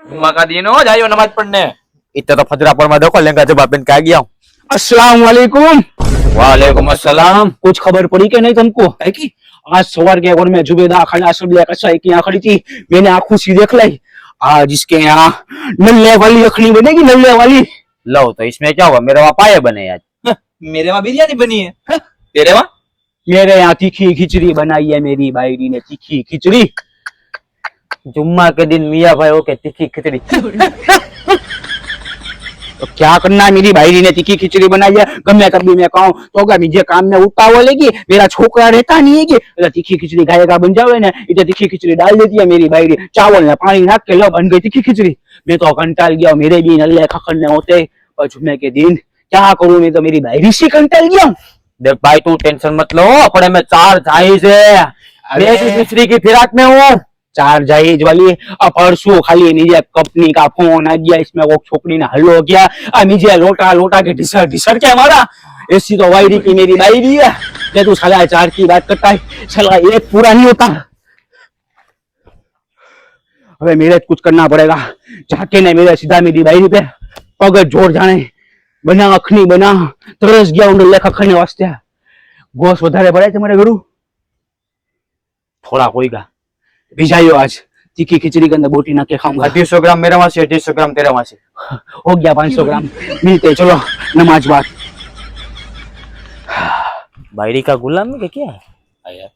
जुम्मा का दिन हो, जाइयो नमाज पढ़ने। इतना तो फजरा पर मैं देखो लेंगा जब अपन क्या गया हूँ। अस्सलाम वालेकुम। वालेकुम अस्सलाम। कुछ खबर पड़ी कि नहीं तुमको? है कि आज सवार के में जुबेदा खाना सब कसाई की यहाँ खड़ी थी, मैंने आंखों सी देख लाई। आज इसके यहाँ नल्ले वाली अखनी बनेगी, नल्ले वाली। लो तो इसमें क्या हुआ, मेरे वहाँ पाए बने आज। मेरे वहाँ बिरयानी बनी है, तेरे वहाँ? मेरे यहाँ तीखी खिचड़ी बनाई है, मेरी बायरी ने तीखी खिचड़ी। जुम्मा के दिन मियाँ भाई हो के तीखी खिचड़ी। तो क्या करना है, मेरी भाईरी ने तीखी खिचड़ी बनाई है। गमे कभी मैं कहूँ तो अगर मुझे काम में उतावल लेगी, मेरा छोकरा रहता नहीं है कि तीखी खिचड़ी गायेगा बन जावे ना, इतने तीखी खिचड़ी डाल देती है मेरी भाईरी। चावल ने पानी नाक के लो बन गई तीखी खिचड़ी। मैं तो कंटाल गया, मेरे भी नल्ले खखड़ने होते पर जुम्मे के दिन क्या करूं, मैं तो मेरी भाईरी से कंटाल गया हूं। देख भाई तू टेंशन मत लो, अपने में 4 जाहिज है, मैं भी दूसरी की फिराक में हूँ। 4 जाहिज वाली परसों खाली नीचे कंपनी का फोन आ गया, इसमें वो छोकरी ने हल्लो हो गया, नीचे लोटा लोटा के ढिसर ढिसर के हमारा। ऐसी तो वायरी की मेरी बायरी है, ये तू साला 4 की बात करता है, साला एक पूरा नहीं होता। હવે मेरे कुछ करना पड़ेगा, जाके ने मेरे सीधा मेरी बायरी पे पग जोड़ जाने बना अखनी बना तरस गया उन लेखा खाने वास्ते। गोश વધારે ભરાય તમારે ઘરું? थोड़ा होएगा, भिजाइयो आज तीखी खिचड़ी के अंदर बोटी ना के खाऊंगा। 250 ग्राम मेरे वहाँ से, 250 ग्राम तेरे वहाँ से। हो गया 500 ग्राम, मिलते चलो नमाज बात। बायरी का गुलाम है क्या? आया।